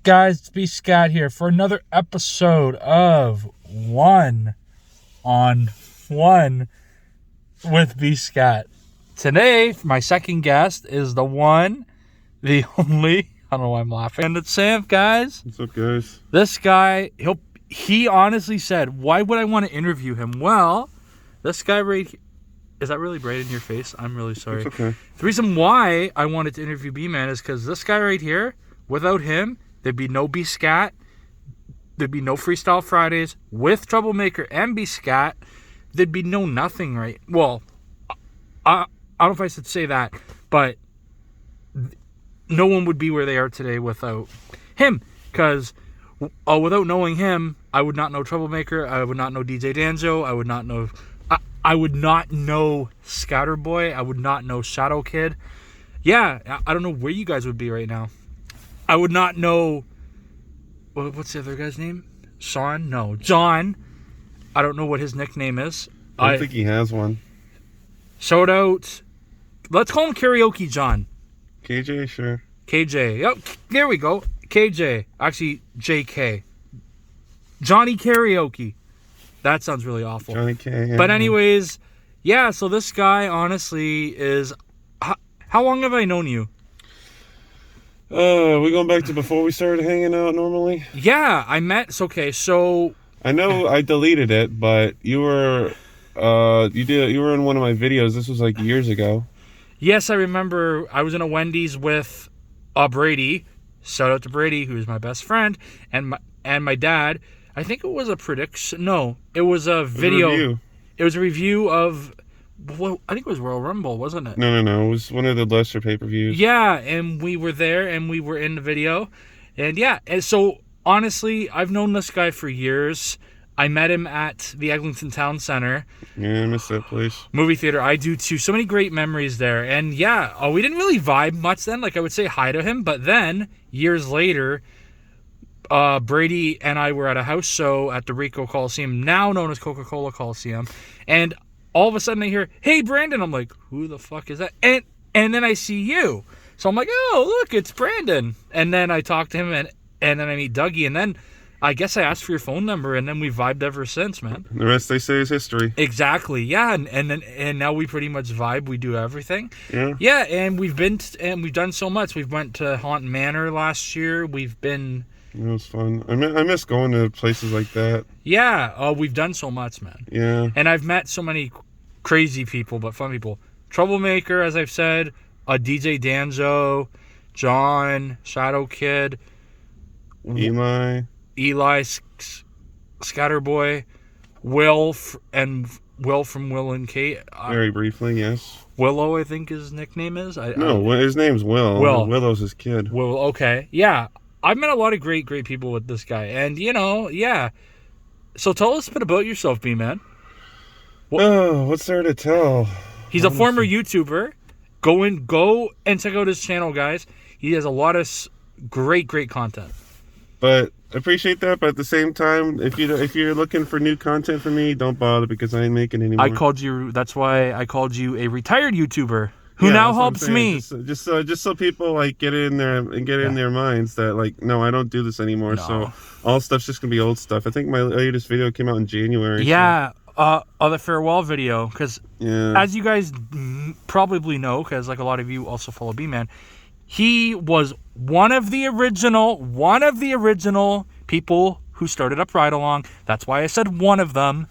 guys? It's Bscat here for another episode of One on One with Bscat. Today, my second guest is the one, the only, I don't know why I'm laughing, and the champ, guys. What's up, guys? This guy, he honestly said, why would I want to interview him? Well, this guy right here, is that really bright in your face? I'm really sorry. It's okay. The reason why I wanted to interview Bman is because this guy right here, without him, there'd be no Bscat. There'd be no Freestyle Fridays. With Troublemaker and Bscat, there'd be no nothing, right? Well, I don't know if I should say that, but no one would be where they are today without him. Because without knowing him, I would not know Troublemaker. I would not know DJ Danzo. I would not know Scatterboy. I would not know Shadow Kid. Yeah, I don't know where you guys would be right now. I would not know... What's the other guy's name? Sean? No. John. I don't know what his nickname is. I don't think he has one. Shout out... Let's call him Karaoke John. KJ, sure. KJ. Yep, there we go. KJ. Actually, JK. Johnny Karaoke. That sounds really awful. Johnny K. Yeah. But anyways, yeah, so this guy honestly is... How long have I known you? We going back to before we started hanging out normally? Yeah, I met... Okay, so... I know I deleted it, but you were... You were in one of my videos. This was like years ago. Yes, I remember. I was in a Wendy's with Brady. Shout out to Brady, who is my best friend, and my dad. I think it was a prediction. No, it was a video. It was a review of... Well, I think it was Royal Rumble, wasn't it? No. It was one of the lesser pay-per-views. Yeah, and we were there, and we were in the video. And yeah, and so honestly, I've known this guy for years. I met him at the Eglinton Town Center. Yeah, I miss that place. Movie theater. I do too. So many great memories there. And yeah, we didn't really vibe much then. Like, I would say hi to him. But then, years later, Brady and I were at a house show at the Rico Coliseum, now known as Coca-Cola Coliseum. And all of a sudden I hear, "Hey, Brandon." I'm like, who the fuck is that? And then I see you. So I'm like, oh, look, it's Brandon. And then I talk to him, and then I meet Dougie. And then I guess I asked for your phone number, and then we vibed ever since, man. The rest, they say, is history. Exactly, yeah. And now we pretty much vibe. We do everything. Yeah. Yeah, and we've done so much. We went to Haunt Manor last year. We've been... It was fun. I miss going to places like that. Yeah, we've done so much, man. Yeah. And I've met so many crazy people, but fun people. Troublemaker, as I've said, DJ Danzo, John, Shadow Kid, Eli, Scatterboy, Will from Will and Kate. Very briefly, yes. Willow, I think his nickname is. His name's Will. Willow's his kid. Will, okay. Yeah. I've met a lot of great people with this guy. And, yeah. So tell us a bit about yourself, B-Man. What's there to tell? He's a former YouTuber. Go and check out his channel, guys. He has a lot of great content. But I appreciate that. But at the same time, if you're looking for new content for me, don't bother, because I ain't making any more. That's why I called you a retired YouTuber who now helps me. Just so people like get in there and get in their minds that like, no, I don't do this anymore. No. So all stuff's just gonna be old stuff. I think my latest video came out in January. Yeah. So. The farewell video, because as you guys probably know, because like a lot of you also follow B-Man, he was one of the original people who started up Ride Along. That's why I said one of them.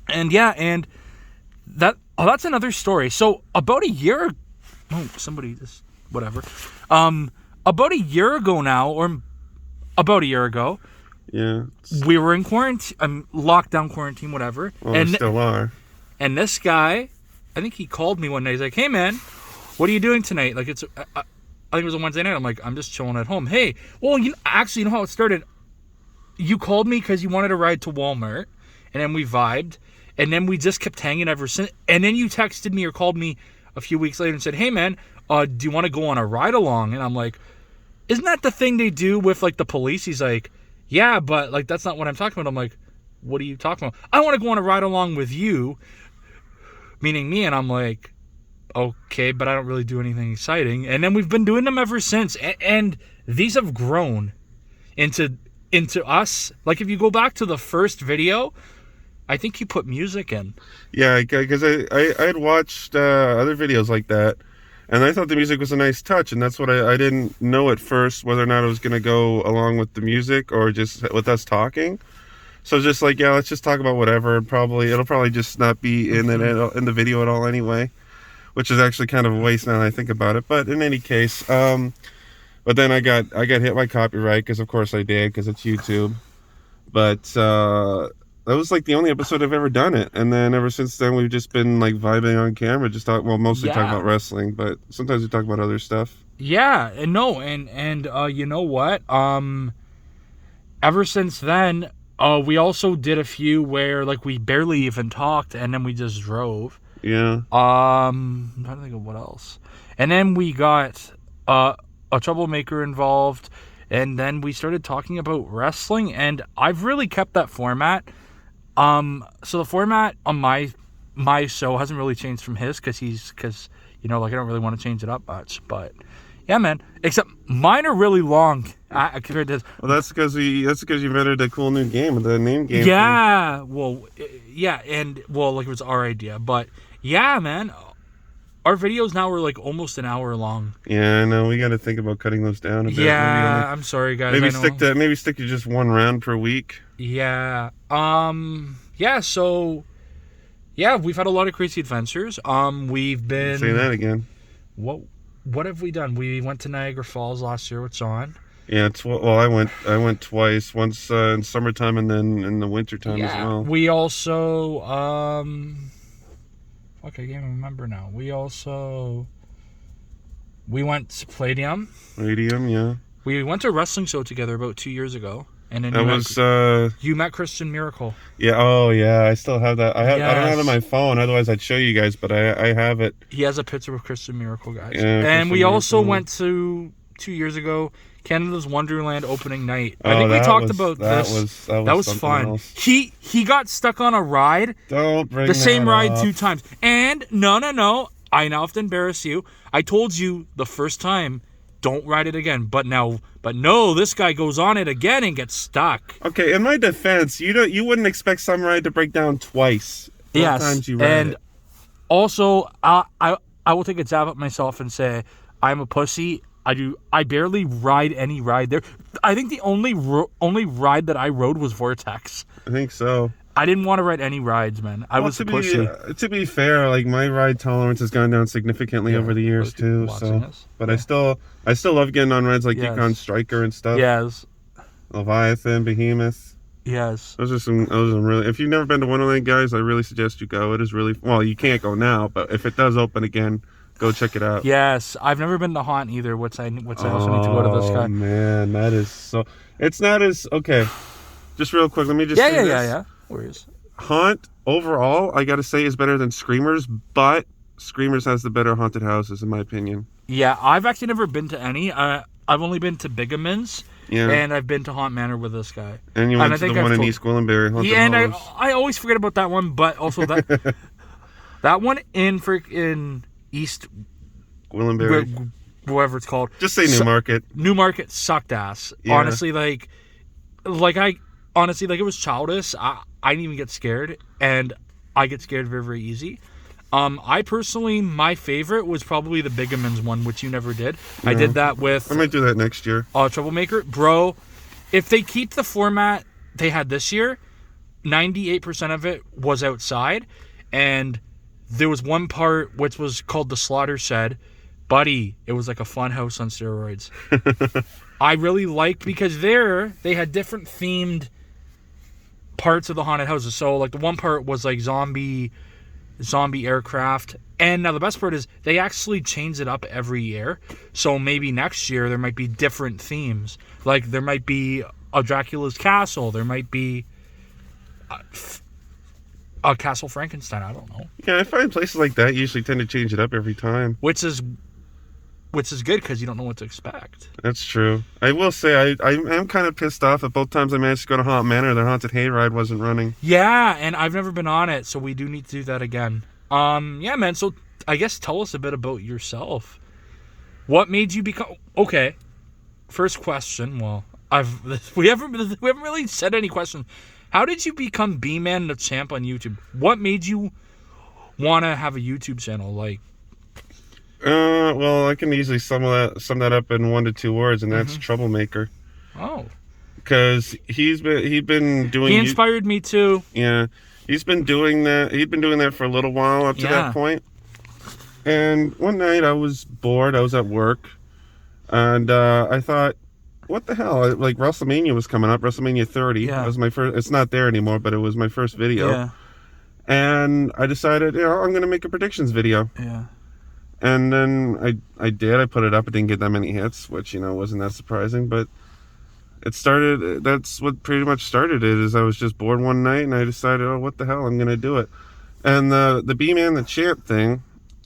And yeah, and that's another story. So about a year, about a year ago now, or about a year ago. Yeah. We were in quarantine, lockdown, quarantine, whatever. Well, we still are. And this guy, I think he called me one day. He's like, "Hey, man, what are you doing tonight?" Like, I think it was a Wednesday night. I'm like, "I'm just chilling at home." Hey, well, you know how it started? You called me because you wanted to ride to Walmart, and then we vibed, and then we just kept hanging ever since. And then you texted me or called me a few weeks later and said, "Hey, man, do you want to go on a ride along?" And I'm like, "Isn't that the thing they do with like the police?" He's like, "Yeah, but like that's not what I'm talking about." I'm like, "What are you talking about?" "I want to go on a ride along with you," meaning me. And I'm like, "Okay, but I don't really do anything exciting." And then we've been doing them ever since, and these have grown. into us. Like if you go back to the first video, I think you put music in. Yeah, because I had watched other videos like that, and I thought the music was a nice touch, and that's what I didn't know at first, whether or not it was going to go along with the music or just with us talking. So just like, yeah, let's just talk about whatever. It'll probably just not be in the video at all anyway, which is actually kind of a waste now that I think about it. But in any case, but then I got hit by copyright because of course I did, because it's YouTube. But that was like the only episode I've ever done it, and then ever since then we've just been like vibing on camera, just mostly talking about wrestling, but sometimes we talk about other stuff. Yeah, and you know what? Ever since then, we also did a few where like we barely even talked, and then we just drove. Yeah. I'm trying to think of what else, and then we got a troublemaker involved, and then we started talking about wrestling, and I've really kept that format. So the format on my show hasn't really changed from his, because you know, like I don't really want to change it up much, but yeah, man. Except mine are really long compared to his. Well, that's because you invented a cool new game, the name game. Yeah, well, yeah, and like it was our idea, but yeah, man. Our videos now are like almost an hour long. Yeah, I know. We got to think about cutting those down a bit. Yeah, I'm sorry, guys. Maybe stick to just one round per week. Yeah. Yeah. So, yeah, we've had a lot of crazy adventures. We've been. Say that again. What have we done? We went to Niagara Falls last year with John. Yeah, I went twice. Once in summertime and then in the wintertime as well. We also I can't even remember now. We went to Palladium. Yeah. We went to a wrestling show together about 2 years ago, and then you met Christian Miracle. Yeah. Oh, yeah. I still have that. I don't have it on my phone. Otherwise, I'd show you guys. But I have it. He has a picture of Christian Miracle, guys. Yeah, and we also went to 2 years ago Canada's Wonderland opening night. I think we talked about this. That was fun. Else. He got stuck on a ride. Don't bring the same ride up. 2 times. And no. I now have to embarrass you. I told you the first time, don't ride it again. But no, this guy goes on it again and gets stuck. Okay, in my defense, you wouldn't expect some ride to break down twice. Yes, times you ride and it. Also, I will take a jab at myself and say I'm a pussy. I barely ride any ride there. I think the only ride that I rode was Vortex. I think so. I didn't want to ride any rides, man. I was a pussy. To be fair, like my ride tolerance has gone down significantly over the years too. So, but I still love getting on rides like Yukon Striker and stuff. Yes. Leviathan, Behemoth. Yes. Those are some really. If you've never been to Wonderland, guys, I really suggest you go. It is really well. You can't go now, but if it does open again, go check it out. Yes, I've never been to Haunt either. Which I also need to go to this guy. Oh man, that is so. It's not as okay. Just real quick, let me just say this. Yeah. Where is Haunt overall? I gotta say is better than Screamers, but Screamers has the better haunted houses in my opinion. Yeah, I've actually never been to any. I've only been to Bigamans. Yeah. And I've been to Haunt Manor with this guy. And you went to the one in East Gwillimbury. Yeah, and I always forget about that one, but also that that one in East Gwillimbury, whatever it's called. Just say Newmarket. Newmarket sucked ass. Yeah. Honestly, like it was childish. I didn't even get scared, and I get scared very, very easy. I personally, my favorite was probably the Bigamans one, which you never did. Yeah. I did that with. I might do that next year. Troublemaker, bro. If they keep the format they had this year, 98% of it was outside, and there was one part which was called the Slaughter Shed. Buddy, it was like a fun house on steroids. I really liked because they had different themed parts of the haunted houses. So like the one part was like zombie aircraft, and now the best part is they actually change it up every year. So maybe next year there might be different themes. Like there might be a Dracula's castle. There might be a Castle Frankenstein. I don't know. Yeah, I find places like that usually tend to change it up every time. Which is good because you don't know what to expect. That's true. I will say I am kind of pissed off that both times I managed to go to Haunt Manor, the Haunted Hayride wasn't running. Yeah, and I've never been on it, so we do need to do that again. Yeah, man, so I guess tell us a bit about yourself. What made you become... Okay, first question. Well, we haven't really said any questions. How did you become Bman The Champ on YouTube? What made you want to have a YouTube channel? Like, well, I can easily sum that up in 1 to 2 words, and that's troublemaker. oh, Because he'd been doing. he inspired me too. Yeah, he's been doing that. He'd been doing that for a little while up to that point. And one night I was bored. I was at work, and I thought, what the hell? Like, WrestleMania was coming up. WrestleMania 30. Yeah. That was my first. It's not there anymore, but it was my first video. Yeah. And I decided, I'm going to make a predictions video. Yeah. And then I did. I put it up. It didn't get that many hits, which, wasn't that surprising. But it started. That's what pretty much started it. Is I was just bored one night, and I decided, what the hell? I'm going to do it. And the Bman The Champ thing,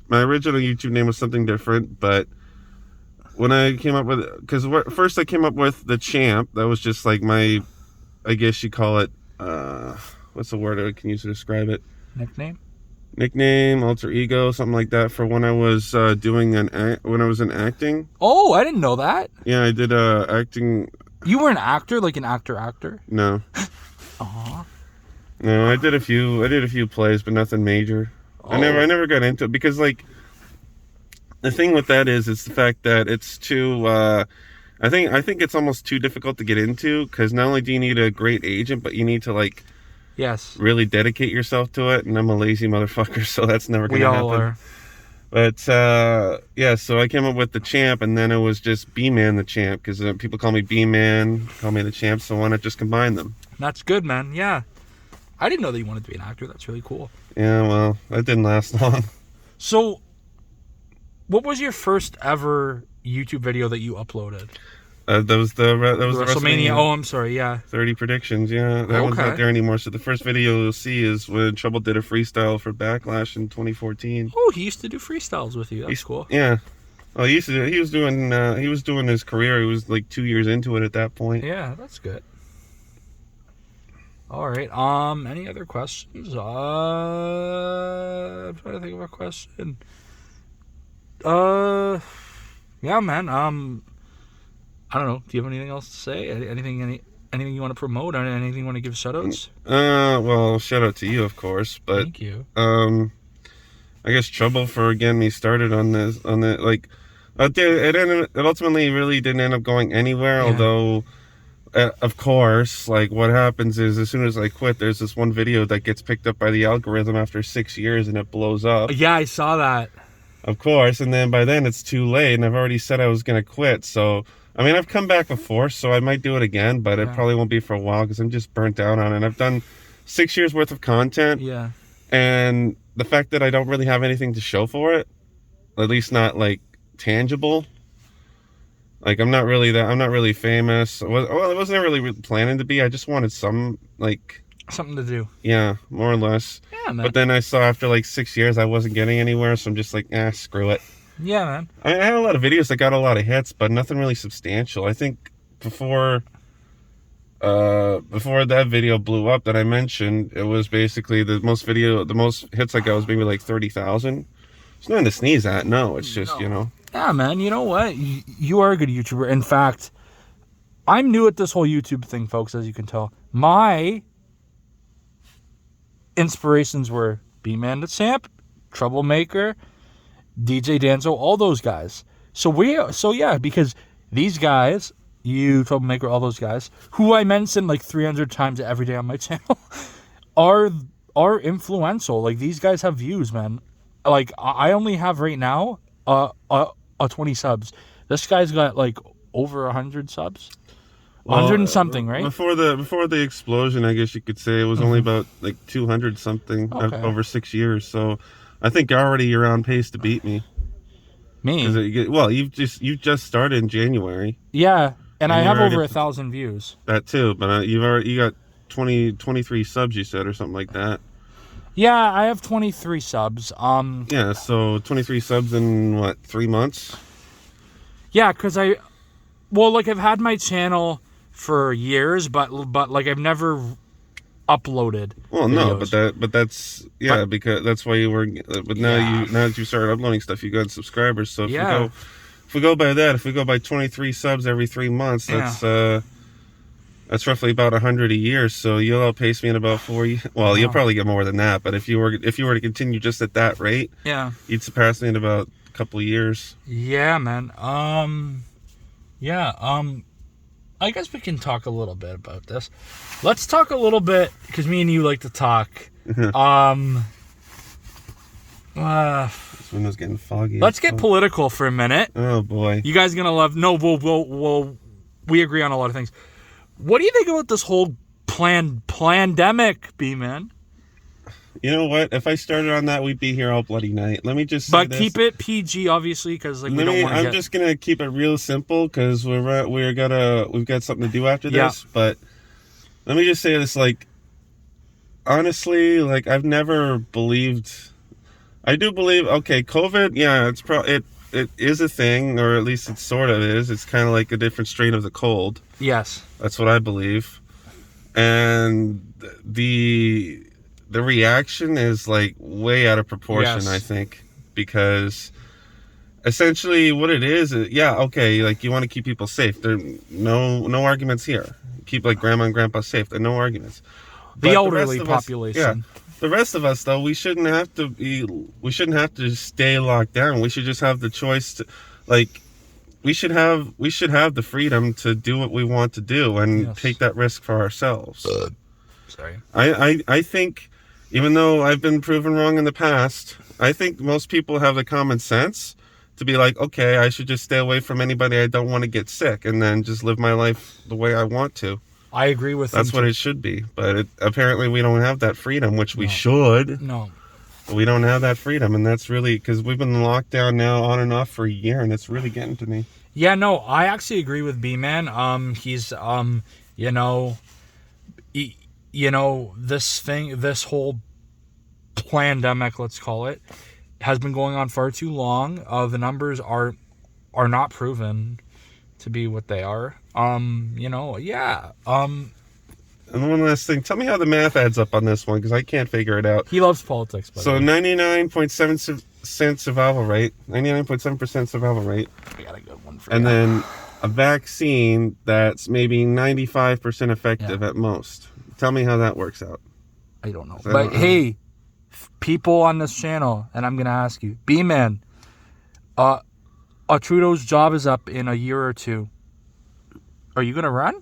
my original YouTube name was something different, but when I came up with it, because first I came up with The Champ, that was just like my, I guess you call it, what's the word I can use to describe it? Nickname, alter ego, something like that, for when I was when I was in acting. Oh, I didn't know that. Yeah, I did acting. You were an actor, like an actor? No. Aw. No, I did a few plays, but nothing major. Oh. I never got into it because, like, the thing with that is the fact that it's too. I think it's almost too difficult to get into, because not only do you need a great agent, but you need to, like, yes, really dedicate yourself to it. And I'm a lazy motherfucker, so that's never gonna happen. We all are. But yeah, so I came up with The Champ, and then it was just Bman The Champ, because people call me Bman, call me The Champ, so why not just combine them? That's good, man. Yeah, I didn't know that you wanted to be an actor. That's really cool. Yeah, well, that didn't last long. So, what was your first ever YouTube video that you uploaded? That was the WrestleMania. Oh, I'm sorry. Yeah. 30 predictions. Yeah, that one's not there anymore. So the first video you'll see is when Trouble did a freestyle for Backlash in 2014. Oh, he used to do freestyles with you. That's cool. Yeah. Well, he was doing his career. He was like 2 years into it at that point. Yeah, that's good. All right. Any other questions? I'm trying to think of a question. Yeah, man. I don't know. Do you have anything else to say? Anything you want to promote? Or anything you want to give shoutouts? Well, shout out to you, of course. But thank you. I guess Trouble for getting me started on this. Like, it ultimately really didn't end up going anywhere. Yeah. Although, of course, like, what happens is as soon as I quit, there's this one video that gets picked up by the algorithm after 6 years, and it blows up. Yeah, I saw that. Of course, and then by then it's too late, and I've already said I was going to quit. So, I mean, I've come back before, so I might do it again, but it probably won't be for a while because I'm just burnt out on it. I've done 6 years worth of content. Yeah. And the fact that I don't really have anything to show for it, at least not like tangible. Like, I'm not really famous. Well, I wasn't really planning to be. I just wanted something to do. Yeah, more or less. Yeah, man. But then I saw after like 6 years I wasn't getting anywhere, so I'm just like, screw it. Yeah, man. I had a lot of videos that got a lot of hits, but nothing really substantial. I think before that video blew up that I mentioned, it was basically the most hits I got was maybe like 30,000. It's nothing to sneeze at. No, it's just, Yeah, man. You know what? You are a good YouTuber. In fact, I'm new at this whole YouTube thing, folks, as you can tell. My inspirations were Bman The Champ, Troublemaker, DJ Danzo, all those guys. So yeah, because these guys, you, Troublemaker, all those guys, who I mention like 300 times every day on my channel, are influential. Like, these guys have views, man. Like, I only have right now 20 subs. This guy's got like over 100 subs. 100 and something, right? Before the explosion, I guess you could say it was only about like 200 something over 6 years. So I think already you're on pace to beat me. Me? Well, you've just started in January. Yeah, and I have over 1,000 views. That too, but you got 23 subs, you said, or something like that. Yeah, I have 23 subs. Yeah, so 23 subs in what, 3 months? Yeah, because I've had my channel for years, but like I've never uploaded. Well, videos. No, but that's because that's why you were. But now that you started uploading stuff, you got subscribers. So if we go by 23 subs every 3 months, that's That's roughly about 100 a year. So you'll outpace me in about 4 years. Well, you'll Wow. probably get more than that. But if you were to continue just at that rate, Yeah. you'd surpass me in about a couple of years. Yeah, man. Yeah. I guess we can talk a little bit about this. Let's talk a little bit because me and you like to talk. This window's getting foggy. Let's get political for a minute. Oh boy. You guys gonna love? No, we agree on a lot of things. What do you think about this whole pandemic, B-Man? You know what? If I started on that, we'd be here all bloody night. Let me just say But this. keep it PG, obviously, because like we don't want to I'm just gonna keep it real simple because we've got something to do after this. But let me just say this: like, honestly, like I've never believed. I do believe. Okay, COVID. Yeah, it's it is a thing, or at least it sort of is. It's kind of like a different strain of the cold. Yes. That's what I believe, and the reaction is like way out of proportion. Yes. I think because essentially what it is, yeah, okay, like you want to keep people safe. There no arguments here. Keep like grandma and grandpa safe. There are no arguments. The But elderly rest of us- population. yeah. The rest of us, though, we shouldn't have to stay locked down. We should just have the choice to, like, we should have the freedom to do what we want to do and Yes. take that risk for ourselves. Sorry. I think, even though I've been proven wrong in the past, I think most people have the common sense to be like, okay, I should just stay away from anybody I don't want to get sick, and then just live my life the way I want to. I agree with That's you. what it should be. But apparently we don't have that freedom, which we No. should. No. We don't have that freedom, and that's really because we've been locked down now on and off for a year, and it's really getting to me. Yeah, no, I actually agree with B-Man. He's, you know, this whole pandemic, let's call it, has been going on far too long. The numbers are not proven to be what they are. Yeah. And one last thing, tell me how the math adds up on this one, because I can't figure it out. He loves politics, by the So way. 99.7% survival rate, 99.7% survival rate, I got a good one for and you. then a vaccine that's maybe 95% effective at most. Tell me how that works out. I don't know. I But don't know. hey, people on this channel, and I'm going to ask you, B-Man, Trudeau's job is up in a year or two. Are you going to run?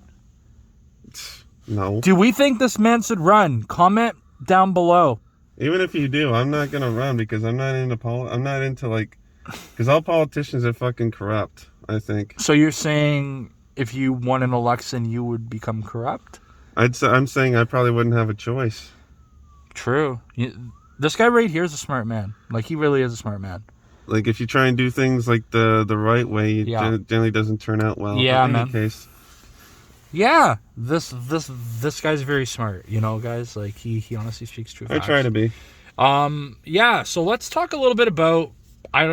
No. Do we think this man should run? Comment down below. Even if you do, I'm not gonna run because I'm not into because all politicians are fucking corrupt. I think. So you're saying if you won an election, you would become corrupt? I'm saying I probably wouldn't have a choice. True. This guy right here is a smart man. Like, he really is a smart man. Like if you try and do things like the right way, it Yeah. generally doesn't turn out well. Yeah, in any man. case. Yeah, this guy's very smart, guys. Like, he honestly speaks true I facts. try to be. Yeah, so let's talk a little bit about, I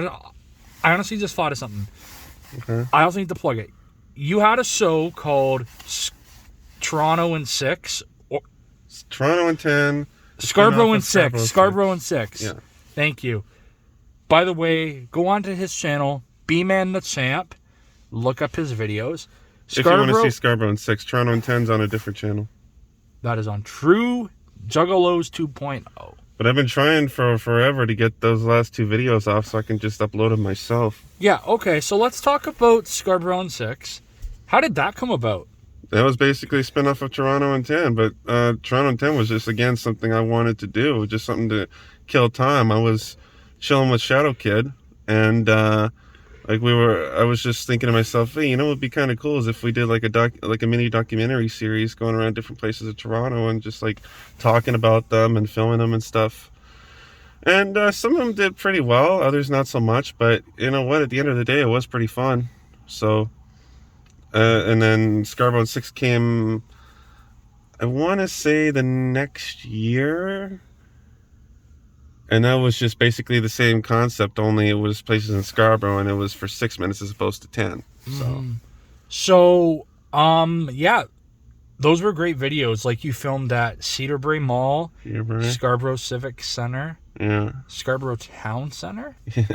honestly just thought of something. Okay. I also need to plug it. You had a show called Toronto in 6, or Toronto in 10. Scarborough in off of 6. Scarborough in 6. Yeah. Thank you. By the way, go on to his channel, Bman The Champ. Look up his videos. If you want to see Scarborough in 6, Toronto in 10's on a different channel. That is on True Juggalos 2.0. But I've been trying for forever to get those last 2 videos off so I can just upload them myself. Yeah, okay, so let's talk about Scarborough in 6. How did that come about? That was basically a spin-off of Toronto in 10, but Toronto in 10 was just, again, something I wanted to do, just something to kill time. I was chilling with Shadow Kid, and I was just thinking to myself, hey, what would be kind of cool is if we did like a mini documentary series going around different places of Toronto and just like talking about them and filming them and stuff. And some of them did pretty well, others not so much, but you know what, at the end of the day, it was pretty fun. So, and then Scarborough in 6 came, I want to say the next year. And that was just basically the same concept, only it was places in Scarborough, and it was for 6 minutes as opposed to 10. So, yeah, those were great videos. Like, you filmed at Cedarbrae Mall, Scarborough Civic Center, Yeah. Scarborough Town Center. Yeah.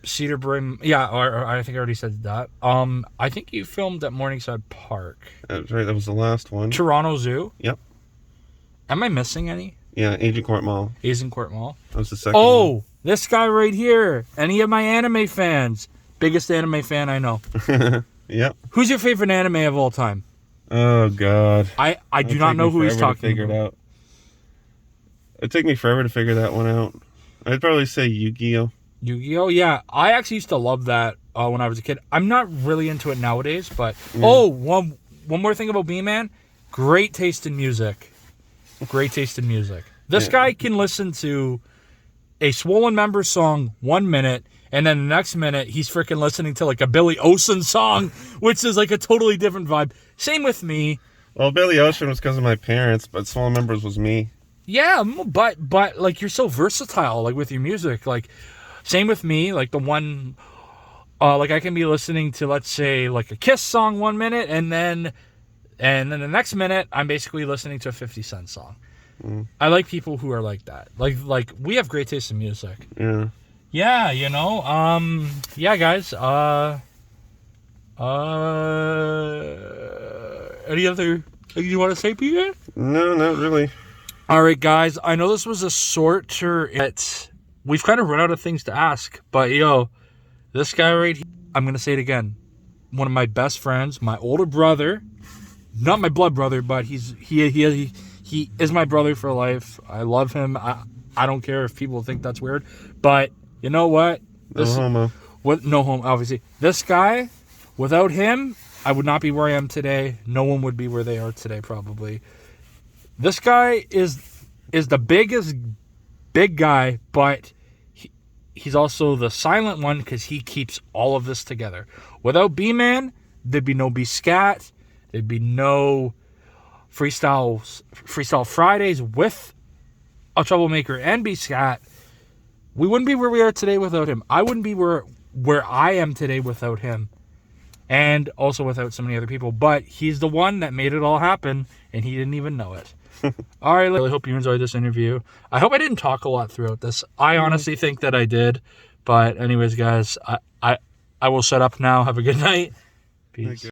Cedarbrae. Yeah, or I think I already said that. I think you filmed at Morningside Park. That's right. That was the last one. Toronto Zoo. Yep. Am I missing any? Yeah, Agent Court Mall. Asian Court Mall. That was the second one. Oh, this guy right here. Any of my anime fans? Biggest anime fan I know. Yep. Who's your favorite anime of all time? Oh, God. I do not know who he's talking about. Out. It'd take me forever to figure that one out. I'd probably say Yu-Gi-Oh! Yu-Gi-Oh! Yeah, I actually used to love that when I was a kid. I'm not really into it nowadays, but... one more thing about Bman. Great taste in music. Great taste in music. This guy can listen to a Swollen Members song 1 minute, and then the next minute, he's freaking listening to like a Billy Ocean song, which is like a totally different vibe. Same with me. Well, Billy Ocean was because of my parents, but Swollen Members was me. Yeah, but like you're so versatile, like with your music. Like, same with me. Like the one, like I can be listening to, let's say, like a Kiss song 1 minute, and then the next minute I'm basically listening to a 50 Cent song. I like people who are like that. Like we have great taste in music. Yeah. Yeah, you know. Yeah, guys. Any other things you want to say, Peter? No, not really. All right, guys. I know this was a shorter. We've kind of run out of things to ask, but yo, this guy right here, I'm gonna say it again. One of my best friends, my older brother, not my blood brother, but he is my brother for life. I love him. I don't care if people think that's weird, but you know what? No homo. No homo, obviously. This guy, without him, I would not be where I am today. No one would be where they are today, probably. This guy is the biggest big guy, but he's also the silent one because he keeps all of this together. Without Bman, there'd be no Bscat. There'd be no Freestyle Fridays with a Troublemaker and Bscat. We wouldn't be where we are today without him. I wouldn't be where I am today without him. And also without so many other people. But he's the one that made it all happen, and he didn't even know it. All right, I really hope you enjoyed this interview. I hope I didn't talk a lot throughout this. I honestly think that I did. But anyways, guys, I will shut up now. Have a good night. Peace.